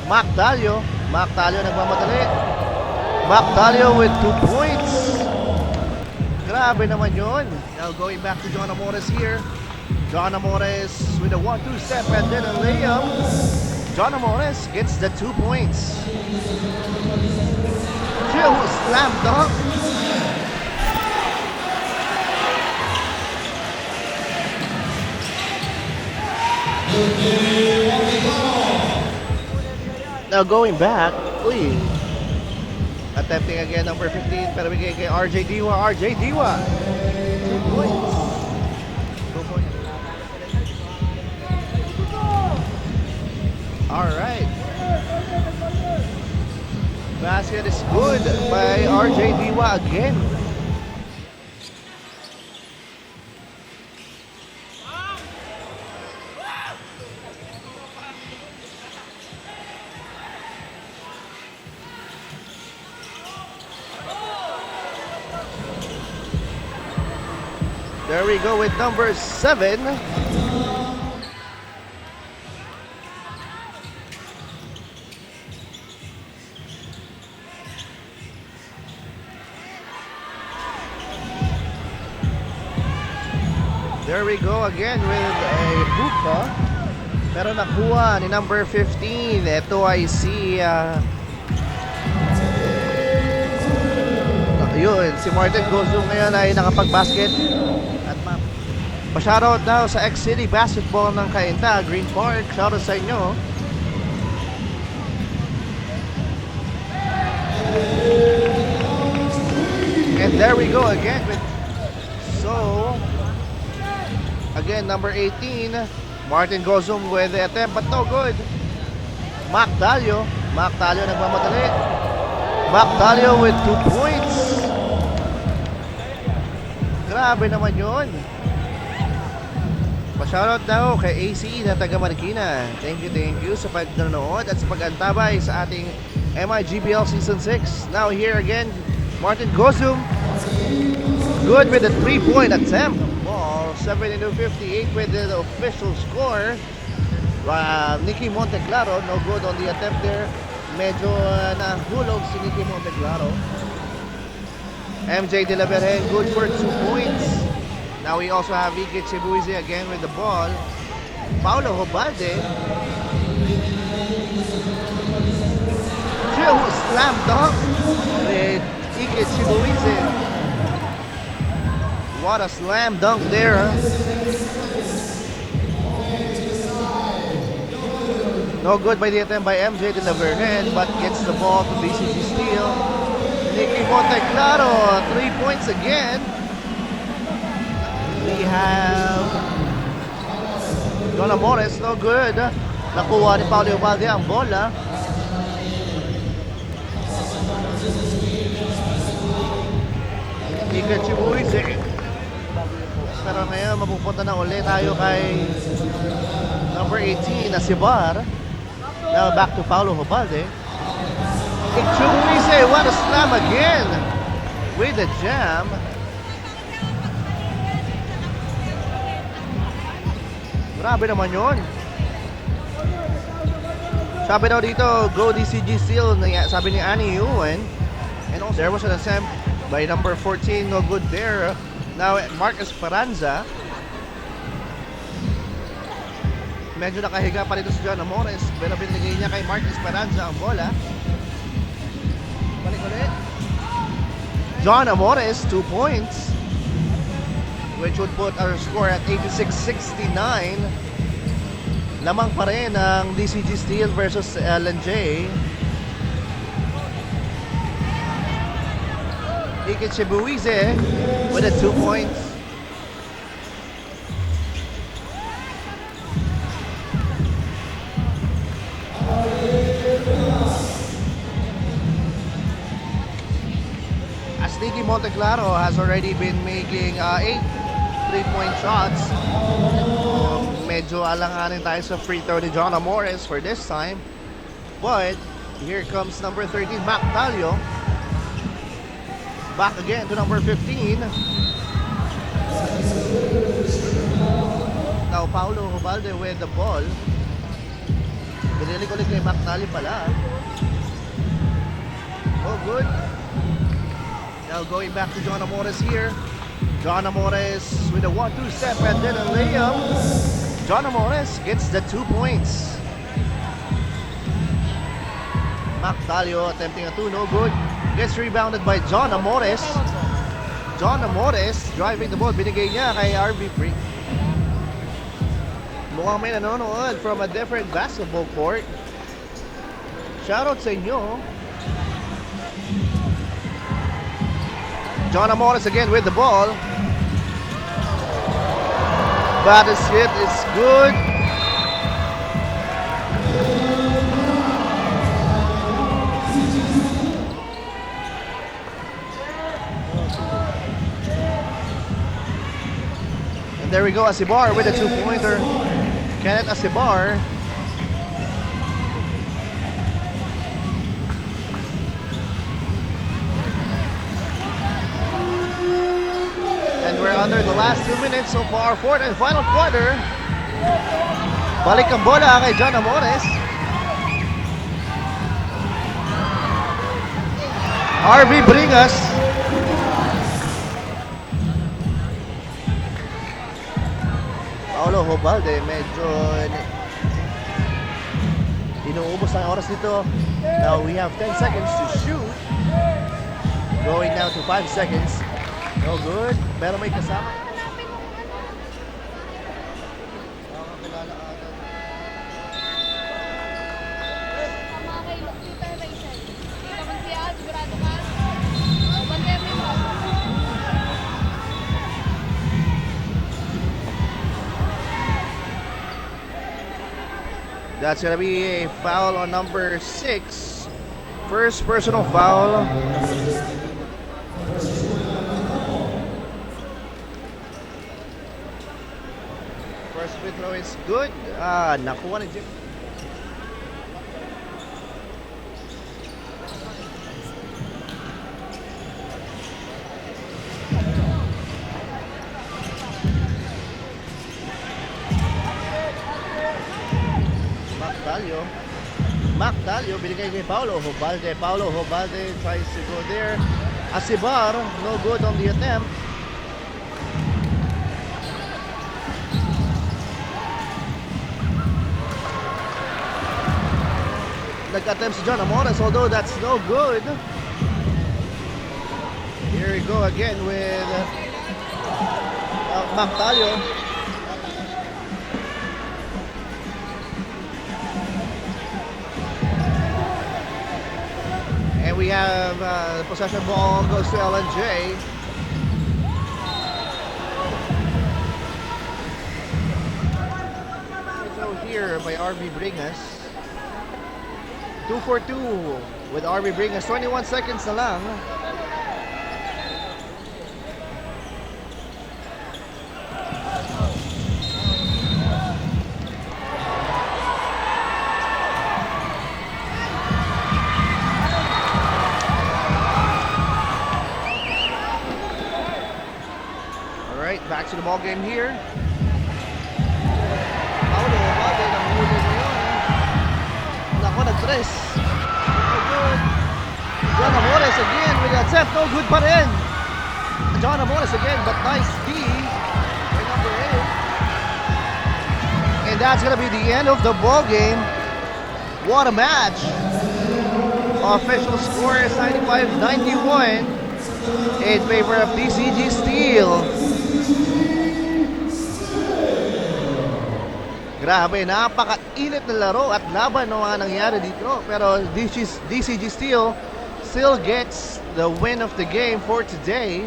Mac Dalio. Mac Dalio nagmamadali. Mac Dalio with 2 points. Grabe naman yun. Now going back to John Amores here. John Amores with a 1-2 step and then a layup. John Amores gets the 2 points. Jill slam dunk. Now going back, uy. Attempting again number 15, pero bigay kay RJ Diwa. RJ Diwa. 2 points. 2 points. Alright. Basket is good by RJ Diwa again. There we go with number 7. There we go again with a hookah. Pero nakuha ni number 15. Ito ay si yun, si Martin Gozum ngayon ay nakapag-basket. At pa-shoutout daw sa X-City Basketball ng Cainta, Green Park. Shoutout sa inyo. And there we go again with again number 18, Martin Gozum with the attempt but no good. Mac Dalio. Mac Dalio nagmamadali. Mac Dalio with 2 points. Grabe naman yun. Pa-shoutout daw kay AC na taga Marikina. Thank you sa pagdanood at sa pag-antabay sa ating MIGBL Season 6. Now here again, Martin Gozum. Good with a 3-point attempt. Ball 72-58 with the official score. Nicky Monteclaro, no good on the attempt there. Medyo nahulog si Nicky Monteclaro. MJ De La Vergen, good for 2 points. Now we also have Ike Chibuize again with the ball. Paulo Hobalde. Jill slam dunk with Ike Chibuize. What a slam dunk there. No good by the attempt by MJ De La Vergen, but gets the ball to BCG Steel. Nicky Monteclaro, 3 points again. We have John Amores, no good. Nakuha ni Paulo Ubalde ang bola. Ika Chibuize. Pero ngayon mapupunta na ulit tayo kay number 18 na si Bar. Now back to Paulo Ubalde. Chibuize, what a slam again with the jam. Grabe naman yun. Sabi daw dito, go DCG Steel, sabi ni Annie Ewan. And also there was an attempt by number 14, no good there. Now Mark Esperanza. Medyo nakahiga pa rito si John Amores, pero binigay niya kay Mark Esperanza ang bola. Balik ulit. John Amores, 2 points, which would put our score at 86-69. Lamang pa rin ang DCG Steel versus LNJ. Ike Chibuize with a 2 points. As Nicky Monteclaro has already been making 8 3-point shots. Medyo alanganin tayo sa free throw ni John Amores for this time. But here comes number 13, Mac Dalio. Back again to number 15. Now Paulo Ubalde with the ball. Binilig ulit kay McNally pala. Oh, good. Now going back to John Amores here. John Amores with a 1-2 step and then a layup. John Amores gets the 2 points. McDalio attempting a 2, no good. Gets rebounded by John Amores. John Amores driving the ball. Binigay niya kay RV Brink. Mukhang may nanonood from a different basketball court. Shoutout sa inyo. John Amores again with the ball. Baddest hit is good. And there we go, Asibar with a 2-pointer. Kenneth Asibar. And we're under the last 2 minutes so far, fourth and final quarter. Balik ang bola kay John Amores. RV Bringas. Paulo Hobalde, medyo inuubos ang oras dito. Now we have 10 seconds to shoot. Going now to 5 seconds. No good, pero may kasama. That's gonna be a foul on number 6. First personal foul. First free throw is good. Nakuha ni Jim. Macdalio, binigay kay Paulo Hobalde. Paulo Hobalde tries to go there. Asibar, no good on the attempt. Nag-attempt si John Amores, although that's no good. Here we go again with Macdalio. And we have the possession ball goes to LNJ. So here by RV Bringas. 2 for 2 with RV Bringas. 21 seconds na lang. Back to the ball game here. Paulo Hobalde, nahuli na yun. Nako, nag-tres. No good. John Amores again with the attempt. No good pa rin. John Amores again, but nice D by number 8. And that's gonna be the end of the ball game. What a match. Official score is 95-91 in favor of DCG Steel. Grabe, napaka-init na laro at laban ng mga nangyari dito. Pero DCG Steel still gets the win of the game for today.